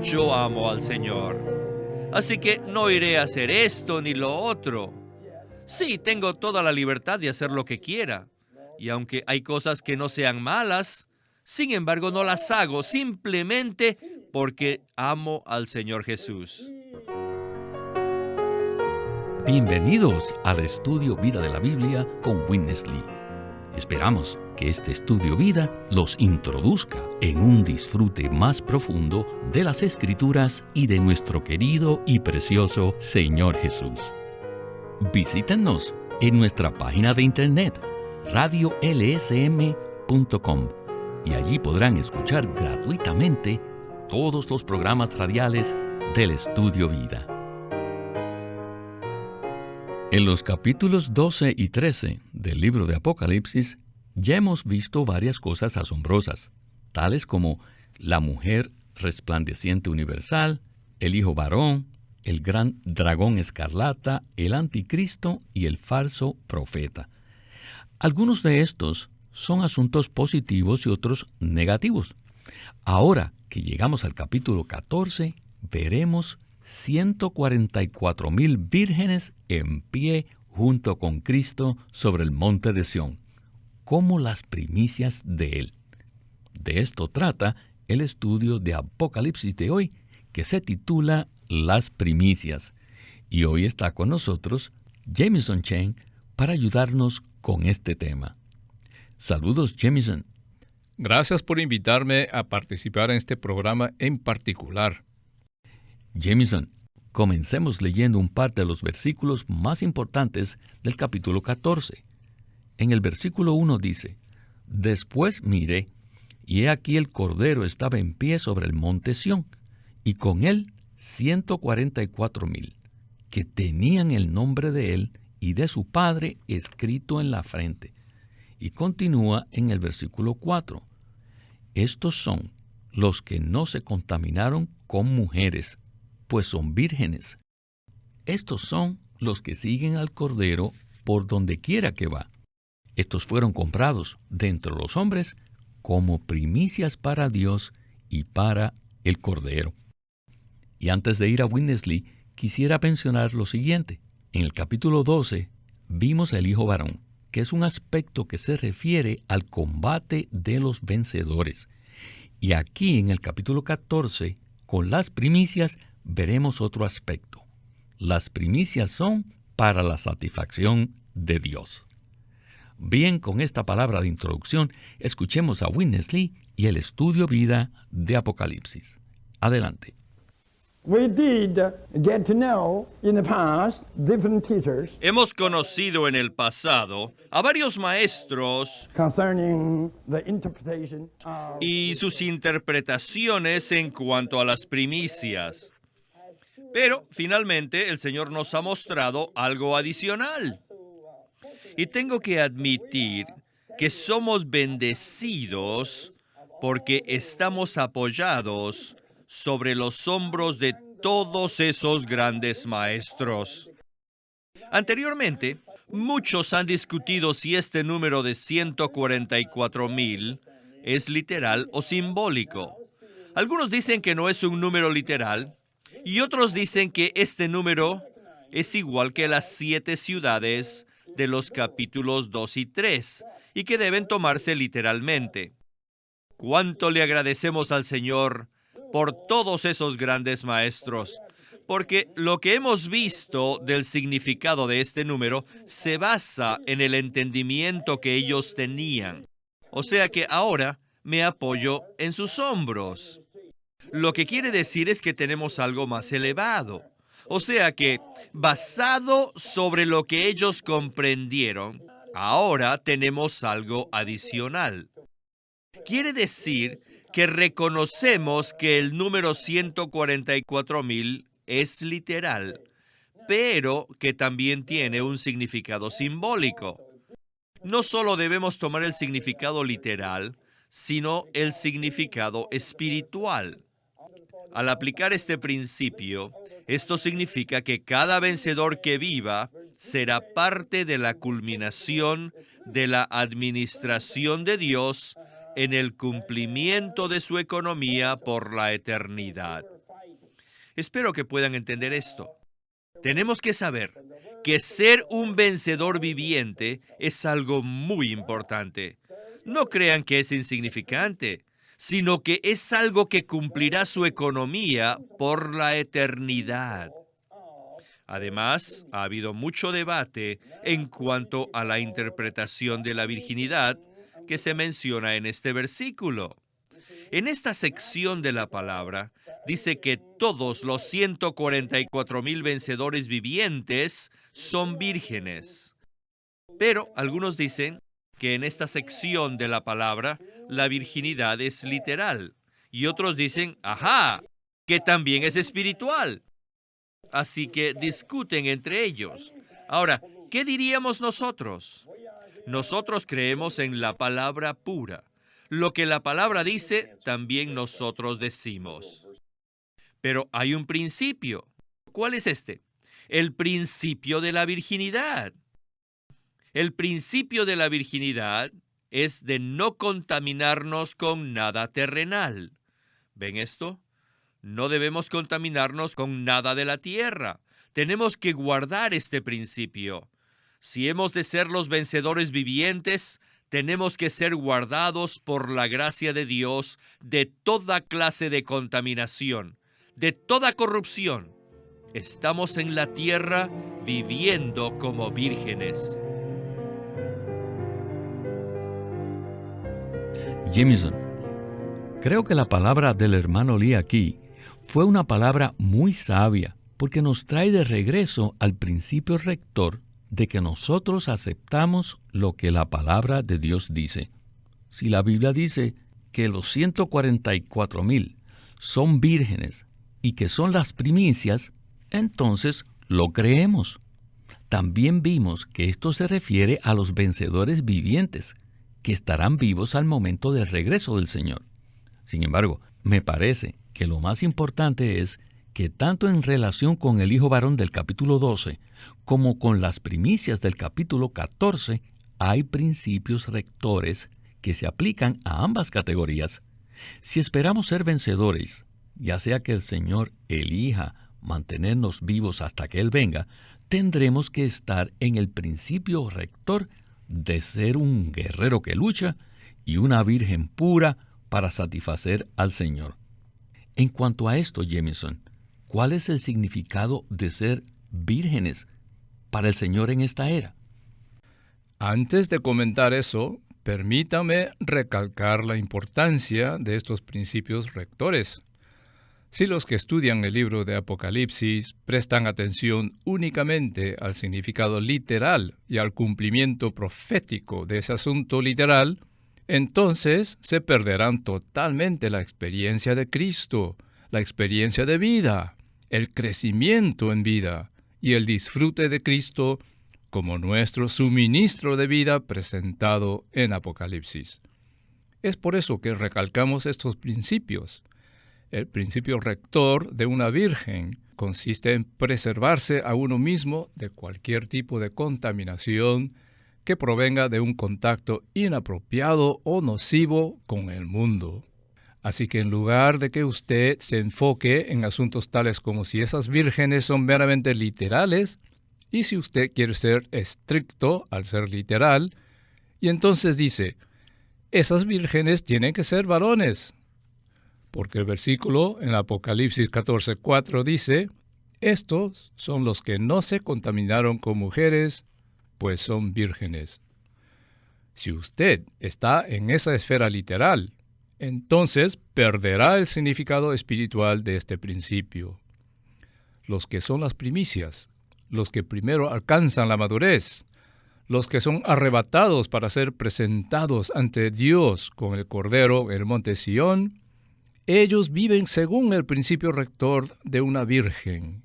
yo amo al Señor. Así que no iré a hacer esto ni lo otro. Sí, tengo toda la libertad de hacer lo que quiera. Y aunque hay cosas que no sean malas, sin embargo no las hago simplemente porque amo al Señor Jesús. Bienvenidos al estudio Vida de la Biblia con Witness Lee. Esperamos que este estudio vida los introduzca en un disfrute más profundo de las Escrituras y de nuestro querido y precioso Señor Jesús. Visítenos en nuestra página de internet radiolsm.com y allí podrán escuchar gratuitamente todos los programas radiales del estudio vida. En los capítulos 12 y 13 del libro de Apocalipsis ya hemos visto varias cosas asombrosas, tales como la mujer resplandeciente universal, el hijo varón, el gran dragón escarlata, el anticristo y el falso profeta. Algunos de estos son asuntos positivos y otros negativos. Ahora que llegamos al capítulo 14, veremos 144,000 vírgenes en pie junto con Cristo sobre el monte de Sión, como las primicias de Él. De esto trata el estudio de Apocalipsis de hoy, que se titula Las primicias. Y hoy está con nosotros Jamison Chen para ayudarnos con este tema. Saludos, Jamison. Gracias por invitarme a participar en este programa en particular. Jamison, comencemos leyendo un par de los versículos más importantes del capítulo 14. En el versículo 1 dice: Después miré, y he aquí el Cordero estaba en pie sobre el monte Sión, y con él 144,000, que tenían el nombre de él y de su Padre escrito en la frente. Y continúa en el versículo 4. Estos son los que no se contaminaron con mujeres, pues son vírgenes. Estos son los que siguen al Cordero por donde quiera que va. Estos fueron comprados de entre los hombres como primicias para Dios y para el Cordero. Y antes de ir a Witness Lee, quisiera mencionar lo siguiente. En el capítulo 12 vimos el hijo varón, que es un aspecto que se refiere al combate de los vencedores. Y aquí en el capítulo 14, con las primicias, veremos otro aspecto. Las primicias son para la satisfacción de Dios. Bien, con esta palabra de introducción, escuchemos a Witness Lee y el estudio vida de Apocalipsis. Adelante. Hemos conocido en el pasado a varios maestros y sus interpretaciones en cuanto a las primicias. Pero finalmente el Señor nos ha mostrado algo adicional. Y tengo que admitir que somos bendecidos porque estamos apoyados sobre los hombros de todos esos grandes maestros. Anteriormente, muchos han discutido si este número de 144,000 es literal o simbólico. Algunos dicen que no es un número literal y otros dicen que este número es igual que las 7 ciudades de los capítulos 2 y 3 y que deben tomarse literalmente. ¿Cuánto le agradecemos al Señor por todos esos grandes maestros? Porque lo que hemos visto del significado de este número se basa en el entendimiento que ellos tenían. O sea que ahora me apoyo en sus hombros. Lo que quiere decir es que tenemos algo más elevado. O sea que, basado sobre lo que ellos comprendieron, ahora tenemos algo adicional. Quiere decir que reconocemos que el número 144,000 es literal, pero que también tiene un significado simbólico. No solo debemos tomar el significado literal, sino el significado espiritual. Al aplicar este principio, esto significa que cada vencedor que viva será parte de la culminación de la administración de Dios en el cumplimiento de su economía por la eternidad. Espero que puedan entender esto. Tenemos que saber que ser un vencedor viviente es algo muy importante. No crean que es insignificante, sino que es algo que cumplirá su economía por la eternidad. Además, ha habido mucho debate en cuanto a la interpretación de la virginidad que se menciona en este versículo. En esta sección de la palabra, dice que todos los 144,000 vencedores vivientes son vírgenes. Pero algunos dicen que en esta sección de la palabra, la virginidad es literal. Y otros dicen, ¡ajá!, que también es espiritual. Así que discuten entre ellos. Ahora, ¿qué diríamos nosotros? Nosotros creemos en la palabra pura. Lo que la palabra dice, también nosotros decimos. Pero hay un principio. ¿Cuál es este? El principio de la virginidad. El principio de la virginidad es de no contaminarnos con nada terrenal. ¿Ven esto? No debemos contaminarnos con nada de la tierra. Tenemos que guardar este principio. Si hemos de ser los vencedores vivientes, tenemos que ser guardados por la gracia de Dios de toda clase de contaminación, de toda corrupción. Estamos en la tierra viviendo como vírgenes. Jameson, creo que la palabra del hermano Lee aquí fue una palabra muy sabia, porque nos trae de regreso al principio rector de que nosotros aceptamos lo que la palabra de Dios dice. Si la Biblia dice que los 144,000 son vírgenes y que son las primicias, entonces lo creemos. También vimos que esto se refiere a los vencedores vivientes, que estarán vivos al momento del regreso del Señor. Sin embargo, me parece que lo más importante es que tanto en relación con el hijo varón del capítulo 12 como con las primicias del capítulo 14 hay principios rectores que se aplican a ambas categorías. Si esperamos ser vencedores, ya sea que el Señor elija mantenernos vivos hasta que Él venga, tendremos que estar en el principio rector de ser un guerrero que lucha y una virgen pura para satisfacer al Señor. En cuanto a esto, Jameson, ¿cuál es el significado de ser vírgenes para el Señor en esta era? Antes de comentar eso, permítame recalcar la importancia de estos principios rectores. Si los que estudian el libro de Apocalipsis prestan atención únicamente al significado literal y al cumplimiento profético de ese asunto literal, entonces se perderán totalmente la experiencia de Cristo, la experiencia de vida, el crecimiento en vida y el disfrute de Cristo como nuestro suministro de vida presentado en Apocalipsis. Es por eso que recalcamos estos principios. El principio rector de una virgen consiste en preservarse a uno mismo de cualquier tipo de contaminación que provenga de un contacto inapropiado o nocivo con el mundo. Así que en lugar de que usted se enfoque en asuntos tales como si esas vírgenes son meramente literales, y si usted quiere ser estricto al ser literal, y entonces dice, esas vírgenes tienen que ser varones, porque el versículo en Apocalipsis 14:4 dice, estos son los que no se contaminaron con mujeres, pues son vírgenes. Si usted está en esa esfera literal, entonces perderá el significado espiritual de este principio. Los que son las primicias, los que primero alcanzan la madurez, los que son arrebatados para ser presentados ante Dios con el Cordero en el monte Sión, ellos viven según el principio rector de una virgen,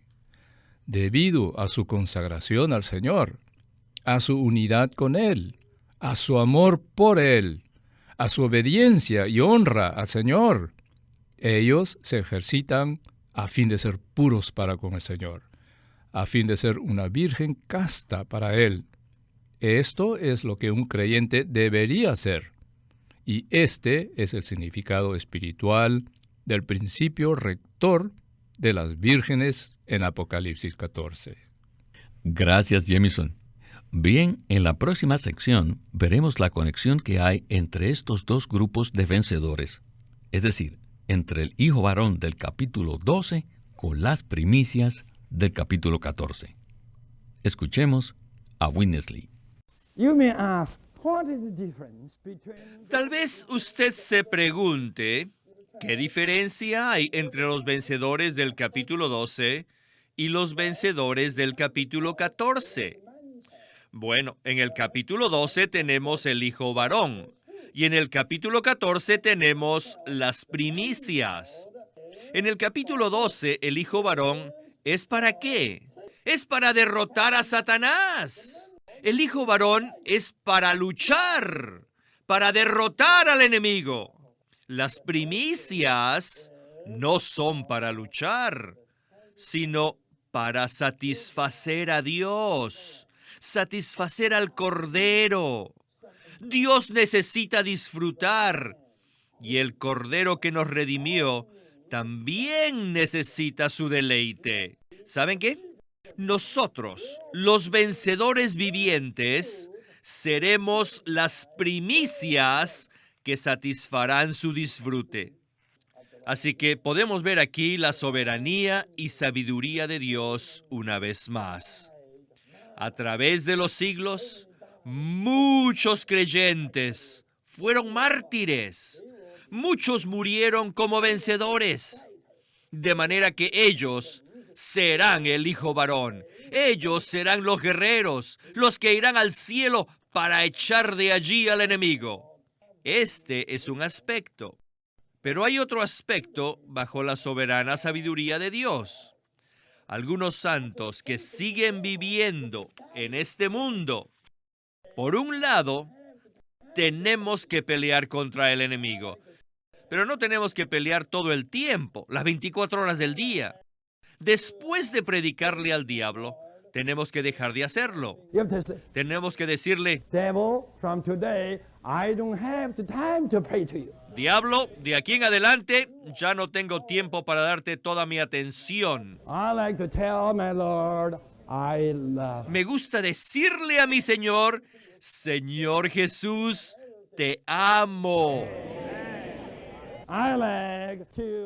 debido a su consagración al Señor, a su unidad con Él, a su amor por Él, a su obediencia y honra al Señor. Ellos se ejercitan a fin de ser puros para con el Señor, a fin de ser una virgen casta para Él. Esto es lo que un creyente debería ser, y este es el significado espiritual del principio rector de las vírgenes en Apocalipsis 14. Gracias, Jamison. Bien, en la próxima sección veremos la conexión que hay entre estos dos grupos de vencedores, es decir, entre el hijo varón del capítulo 12 con las primicias del capítulo 14. Escuchemos a Witness Lee. Tal vez usted se pregunte, ¿qué diferencia hay entre los vencedores del capítulo 12 y los vencedores del capítulo 14? Bueno, en el capítulo 12 tenemos el hijo varón y en el capítulo 14 tenemos las primicias. En el capítulo 12, el hijo varón, ¿es para qué? Es para derrotar a Satanás. El hijo varón es para luchar, para derrotar al enemigo. Las primicias no son para luchar, sino para satisfacer a Dios, satisfacer al Cordero. Dios necesita disfrutar, y el Cordero que nos redimió también necesita su deleite. ¿Saben qué? Nosotros, los vencedores vivientes, seremos las primicias que satisfarán su disfrute. Así que podemos ver aquí la soberanía y sabiduría de Dios una vez más. A través de los siglos, muchos creyentes fueron mártires. Muchos murieron como vencedores. De manera que ellos serán el hijo varón. Ellos serán los guerreros, los que irán al cielo para echar de allí al enemigo. Este es un aspecto. Pero hay otro aspecto bajo la soberana sabiduría de Dios. Algunos santos que siguen viviendo en este mundo. Por un lado, tenemos que pelear contra el enemigo. Pero no tenemos que pelear todo el tiempo, las 24 horas del día. Después de predicarle al diablo, tenemos que dejar de hacerlo. Tenemos que decirle, Devil, from today, I don't have the time to pray to you. diablo, de aquí en adelante, ya no tengo tiempo para darte toda mi atención. I like to tell my Lord, I love. Me gusta decirle a mi Señor, Señor Jesús, te amo. I like to.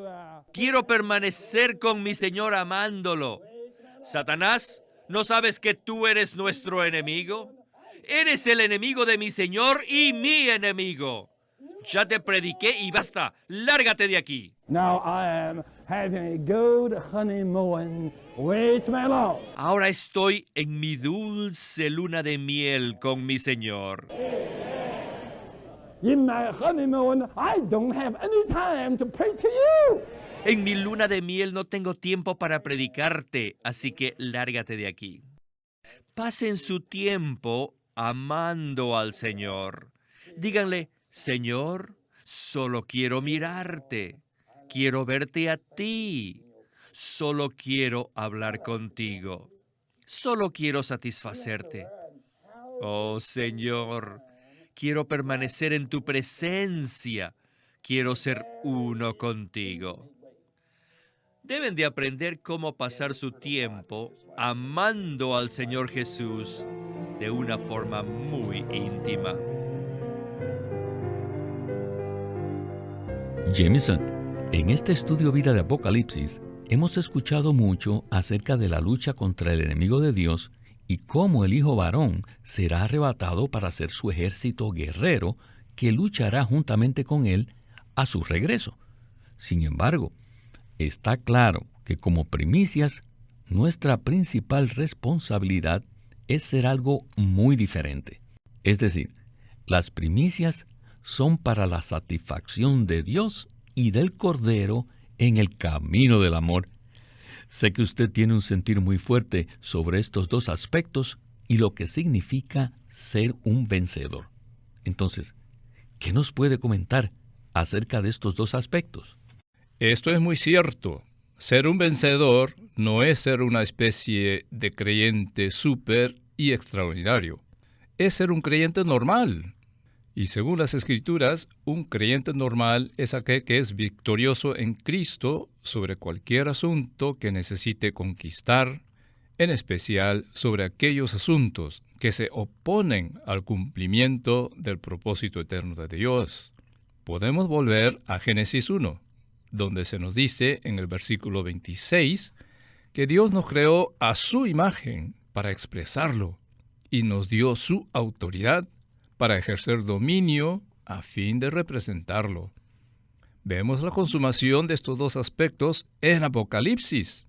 Quiero permanecer con mi Señor amándolo. Satanás, ¿no sabes que tú eres nuestro enemigo? Eres el enemigo de mi Señor y mi enemigo. Ya te prediqué y basta. Lárgate de aquí. Now I am having a good honeymoon with my Lord. Ahora estoy en mi dulce luna de miel con mi Señor. In my honeymoon, I don't have any time to pray to you. En mi luna de miel no tengo tiempo para predicarte, así que lárgate de aquí. Pasen su tiempo amando al Señor. Díganle, Señor, solo quiero mirarte. Quiero verte a ti. Solo quiero hablar contigo. Solo quiero satisfacerte. Oh, Señor, quiero permanecer en tu presencia. Quiero ser uno contigo. Deben de aprender cómo pasar su tiempo amando al Señor Jesús de una forma muy íntima. Jamison, en este estudio Vida de Apocalipsis, hemos escuchado mucho acerca de la lucha contra el enemigo de Dios y cómo el hijo varón será arrebatado para ser su ejército guerrero que luchará juntamente con él a su regreso. Sin embargo, está claro que como primicias, nuestra principal responsabilidad es ser algo muy diferente. Es decir, las primicias son para la satisfacción de Dios y del Cordero en el camino del amor. Sé que usted tiene un sentir muy fuerte sobre estos dos aspectos y lo que significa ser un vencedor. Entonces, ¿qué nos puede comentar acerca de estos dos aspectos? Esto es muy cierto. Ser un vencedor no es ser una especie de creyente súper y extraordinario. Es ser un creyente normal. Y según las Escrituras, un creyente normal es aquel que es victorioso en Cristo sobre cualquier asunto que necesite conquistar, en especial sobre aquellos asuntos que se oponen al cumplimiento del propósito eterno de Dios. Podemos volver a Génesis 1, donde se nos dice en el versículo 26 que Dios nos creó a su imagen para expresarlo y nos dio su autoridad para ejercer dominio a fin de representarlo. Vemos la consumación de estos dos aspectos en Apocalipsis.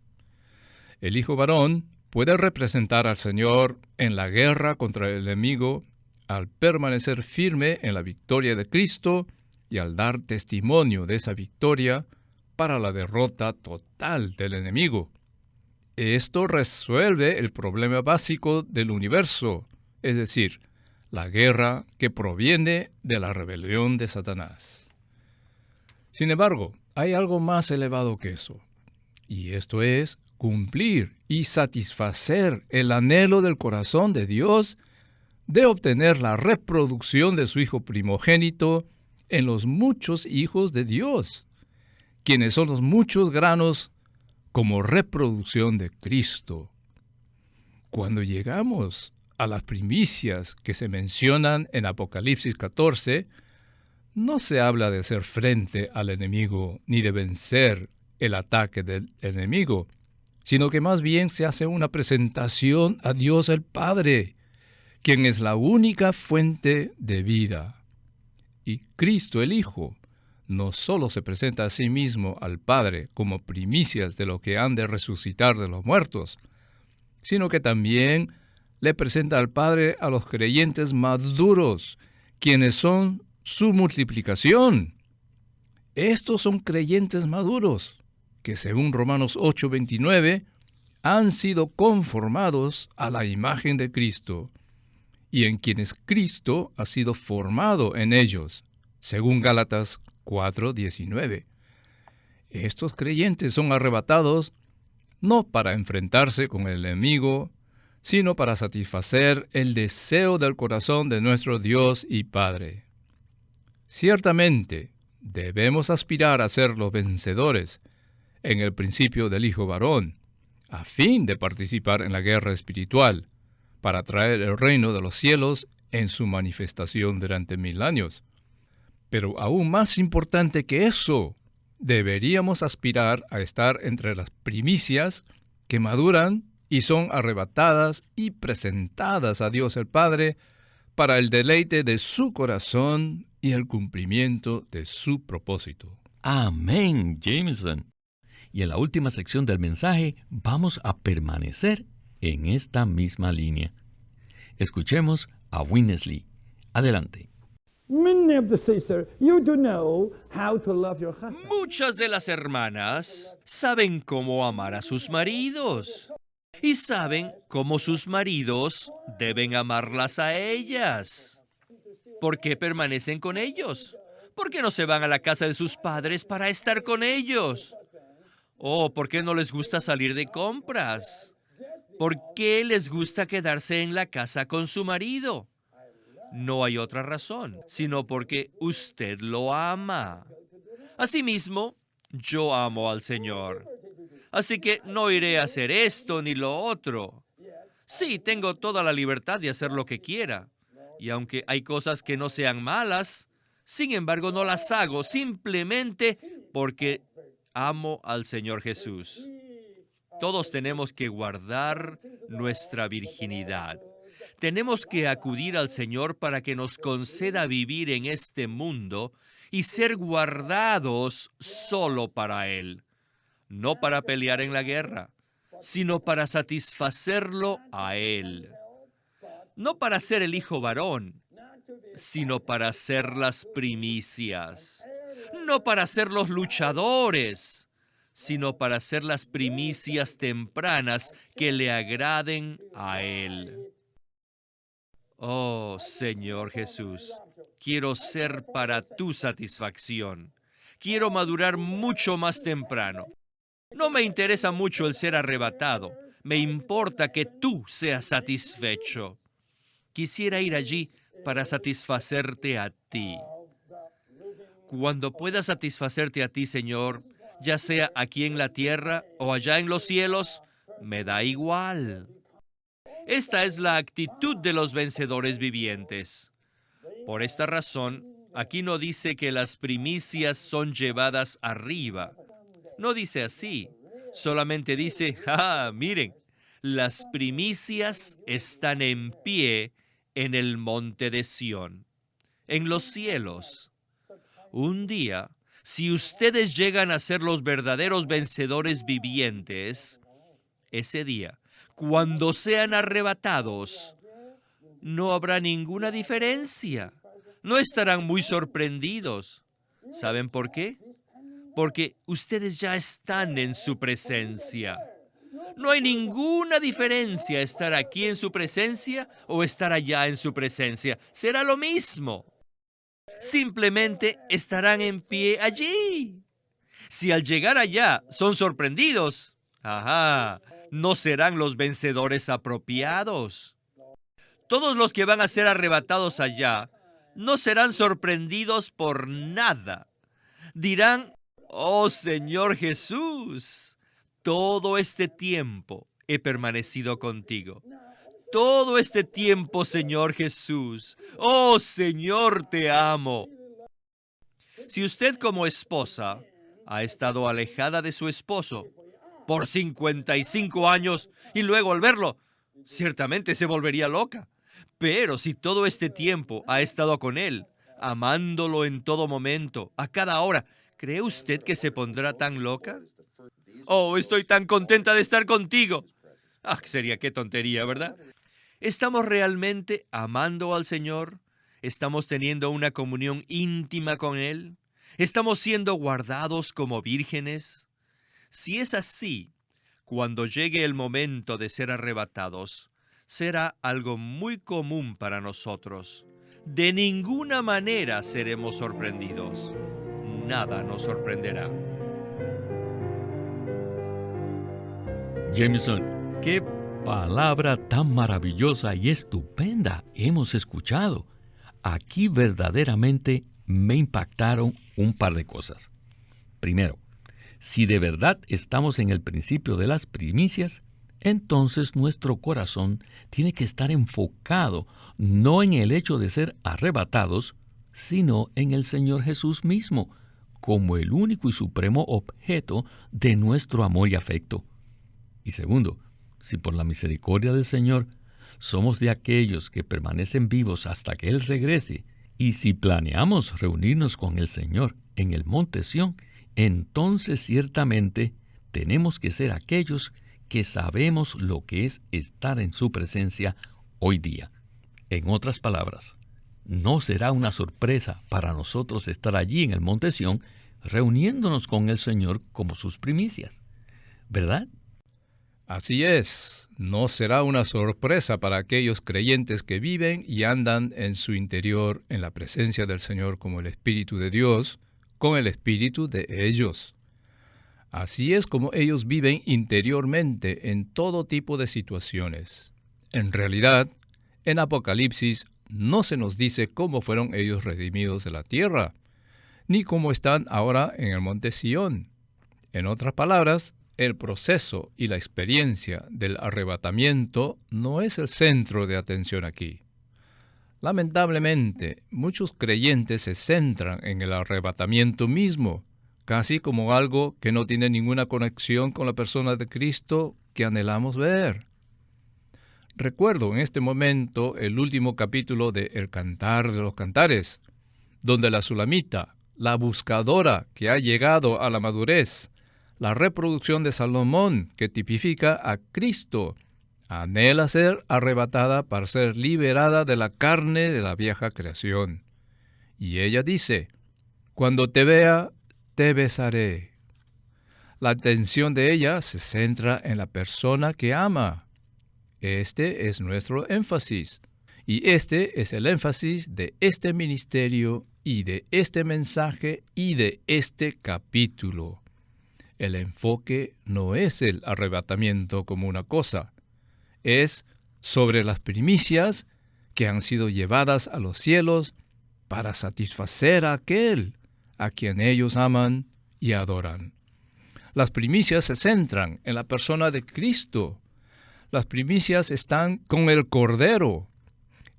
El hijo varón puede representar al Señor en la guerra contra el enemigo al permanecer firme en la victoria de Cristo y al dar testimonio de esa victoria para la derrota total del enemigo. Esto resuelve el problema básico del universo, es decir, la guerra que proviene de la rebelión de Satanás. Sin embargo, hay algo más elevado que eso, y esto es cumplir y satisfacer el anhelo del corazón de Dios de obtener la reproducción de su Hijo primogénito en los muchos hijos de Dios, quienes son los muchos granos como reproducción de Cristo. Cuando llegamos a las primicias que se mencionan en Apocalipsis 14, no se habla de hacer frente al enemigo ni de vencer el ataque del enemigo, sino que más bien se hace una presentación a Dios el Padre, quien es la única fuente de vida. Y Cristo el Hijo no solo se presenta a sí mismo al Padre como primicias de lo que han de resucitar de los muertos, sino que también le presenta al Padre a los creyentes maduros, quienes son su multiplicación. Estos son creyentes maduros, que según Romanos 8:29, han sido conformados a la imagen de Cristo, y en quienes Cristo ha sido formado en ellos, según Gálatas 4:19. Estos creyentes son arrebatados no para enfrentarse con el enemigo, sino para satisfacer el deseo del corazón de nuestro Dios y Padre. Ciertamente, debemos aspirar a ser los vencedores en el principio del Hijo varón, a fin de participar en la guerra espiritual, para traer el reino de los cielos en su manifestación durante 1000 años. Pero aún más importante que eso, deberíamos aspirar a estar entre las primicias que maduran y son arrebatadas y presentadas a Dios el Padre para el deleite de su corazón y el cumplimiento de su propósito. Amén, Jameson. Y en la última sección del mensaje vamos a permanecer en esta misma línea. Escuchemos a Winnesley. Adelante. Many of the sisters, you do know how to love your husband. Muchas de las hermanas saben cómo amar a sus maridos y saben cómo sus maridos deben amarlas a ellas. ¿Por qué permanecen con ellos? ¿Por qué no se van a la casa de sus padres para estar con ellos? ¿O por qué no les gusta salir de compras? ¿Por qué les gusta quedarse en la casa con su marido? No hay otra razón, sino porque usted lo ama. Asimismo, yo amo al Señor. Así que no iré a hacer esto ni lo otro. Sí, tengo toda la libertad de hacer lo que quiera. Y aunque hay cosas que no sean malas, sin embargo no las hago simplemente porque amo al Señor Jesús. Todos tenemos que guardar nuestra virginidad. Tenemos que acudir al Señor para que nos conceda vivir en este mundo y ser guardados solo para Él. No para pelear en la guerra, sino para satisfacerlo a Él. No para ser el hijo varón, sino para ser las primicias. No para ser los luchadores, sino para ser las primicias tempranas que le agraden a Él. Oh, Señor Jesús, quiero ser para tu satisfacción. Quiero madurar mucho más temprano. No me interesa mucho el ser arrebatado. Me importa que tú seas satisfecho. Quisiera ir allí para satisfacerte a ti. Cuando pueda satisfacerte a ti, Señor, ya sea aquí en la tierra o allá en los cielos, me da igual. Esta es la actitud de los vencedores vivientes. Por esta razón, aquí no dice que las primicias son llevadas arriba. No dice así. Solamente dice, miren, las primicias están en pie en el monte de Sión, en los cielos. Un día, si ustedes llegan a ser los verdaderos vencedores vivientes, ese día, cuando sean arrebatados, no habrá ninguna diferencia. No estarán muy sorprendidos. ¿Saben por qué? Porque ustedes ya están en su presencia. No hay ninguna diferencia estar aquí en su presencia o estar allá en su presencia. Será lo mismo. Simplemente estarán en pie allí. Si al llegar allá son sorprendidos, no serán los vencedores apropiados. Todos los que van a ser arrebatados allá no serán sorprendidos por nada. Dirán, oh Señor Jesús, todo este tiempo he permanecido contigo. Todo este tiempo, Señor Jesús. Oh Señor, te amo. Si usted como esposa ha estado alejada de su esposo por 55 años y luego al verlo, ciertamente se volvería loca. Pero si todo este tiempo ha estado con él, amándolo en todo momento, a cada hora, ¿cree usted que se pondrá tan loca? Oh, estoy tan contenta de estar contigo. Sería qué tontería, ¿verdad? ¿Estamos realmente amando al Señor? ¿Estamos teniendo una comunión íntima con Él? ¿Estamos siendo guardados como vírgenes? Si es así, cuando llegue el momento de ser arrebatados, será algo muy común para nosotros. De ninguna manera seremos sorprendidos. Nada nos sorprenderá. Jameson, qué palabra tan maravillosa y estupenda hemos escuchado. Aquí verdaderamente me impactaron un par de cosas. Primero, si de verdad estamos en el principio de las primicias, entonces nuestro corazón tiene que estar enfocado no en el hecho de ser arrebatados, sino en el Señor Jesús mismo, como el único y supremo objeto de nuestro amor y afecto. Y segundo, si por la misericordia del Señor somos de aquellos que permanecen vivos hasta que Él regrese, y si planeamos reunirnos con el Señor en el monte Sión, entonces ciertamente tenemos que ser aquellos que sabemos lo que es estar en su presencia hoy día. En otras palabras, no será una sorpresa para nosotros estar allí en el monte Sión reuniéndonos con el Señor como sus primicias, ¿verdad? Así es, no será una sorpresa para aquellos creyentes que viven y andan en su interior en la presencia del Señor como el Espíritu de Dios, con el Espíritu de ellos. Así es como ellos viven interiormente en todo tipo de situaciones. En realidad, en Apocalipsis no se nos dice cómo fueron ellos redimidos de la tierra, ni cómo están ahora en el monte Sión. En otras palabras, el proceso y la experiencia del arrebatamiento no es el centro de atención aquí. Lamentablemente, muchos creyentes se centran en el arrebatamiento mismo, casi como algo que no tiene ninguna conexión con la persona de Cristo que anhelamos ver. Recuerdo en este momento el último capítulo de El Cantar de los Cantares, donde la Sulamita, la buscadora que ha llegado a la madurez, la reproducción de Salomón, que tipifica a Cristo, anhela ser arrebatada para ser liberada de la carne de la vieja creación. Y ella dice, cuando te vea, te besaré. La atención de ella se centra en la persona que ama. Este es nuestro énfasis. Y este es el énfasis de este ministerio y de este mensaje y de este capítulo. El enfoque no es el arrebatamiento como una cosa, es sobre las primicias que han sido llevadas a los cielos para satisfacer a aquel a quien ellos aman y adoran. Las primicias se centran en la persona de Cristo. Las primicias están con el Cordero.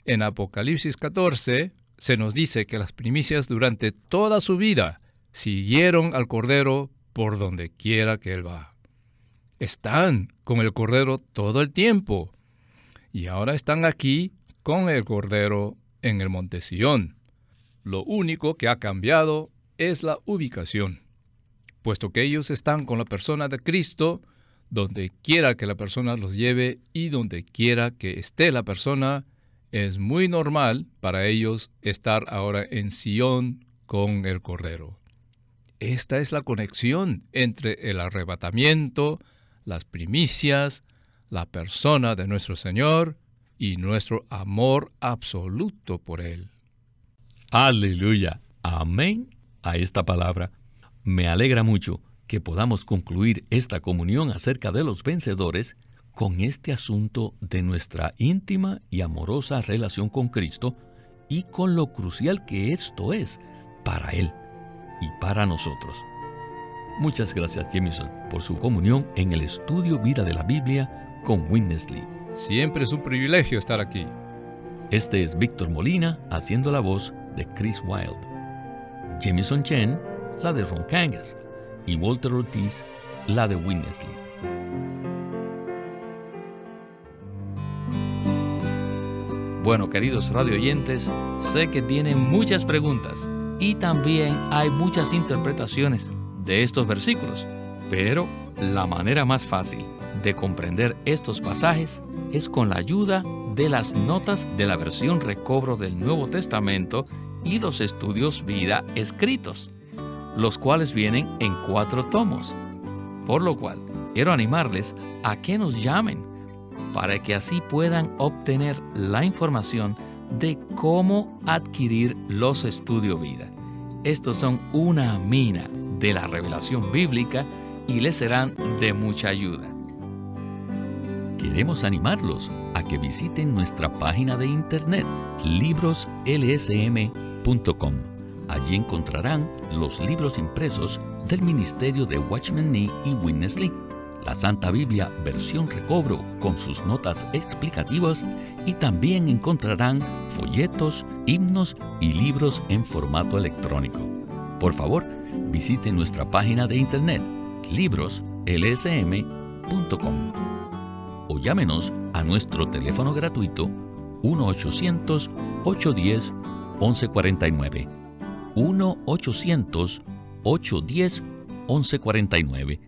En Apocalipsis 14 se nos dice que las primicias durante toda su vida siguieron al Cordero por donde quiera que Él va. Están con el Cordero todo el tiempo. Y ahora están aquí con el Cordero en el Monte Sión. Lo único que ha cambiado es la ubicación, puesto que ellos están con la persona de Cristo, donde quiera que la persona los lleve y donde quiera que esté la persona, es muy normal para ellos estar ahora en Sión con el Cordero. Esta es la conexión entre el arrebatamiento, las primicias, la persona de nuestro Señor y nuestro amor absoluto por Él. Aleluya. Amén a esta palabra. Me alegra mucho que podamos concluir esta comunión acerca de los vencedores con este asunto de nuestra íntima y amorosa relación con Cristo y con lo crucial que esto es para Él y para nosotros. Muchas gracias, Jameson, por su comunión en el estudio Vida de la Biblia con Witness Lee. Siempre es un privilegio estar aquí. Este es Víctor Molina haciendo la voz de Chris Wilde. Jameson Chen, la de Ron Kangas, y Walter Ortiz, la de Witness Lee. Bueno, queridos radioyentes, sé que tienen muchas preguntas y también hay muchas interpretaciones de estos versículos, pero la manera más fácil de comprender estos pasajes es con la ayuda de las notas de la versión recobro del Nuevo Testamento y los estudios vida escritos, los cuales vienen en 4 tomos. Por lo cual, quiero animarles a que nos llamen para que así puedan obtener la información de cómo adquirir los estudios vida. Estos son una mina de la revelación bíblica y les serán de mucha ayuda. Queremos animarlos a que visiten nuestra página de internet, libroslsm.com. Allí encontrarán los libros impresos del ministerio de Watchman Nee y Witness Lee, la Santa Biblia versión recobro con sus notas explicativas, y también encontrarán folletos, himnos y libros en formato electrónico. Por favor, visiten nuestra página de internet, libroslsm.com, o llámenos a nuestro teléfono gratuito 1-800-810-1149, 1-800-810-1149,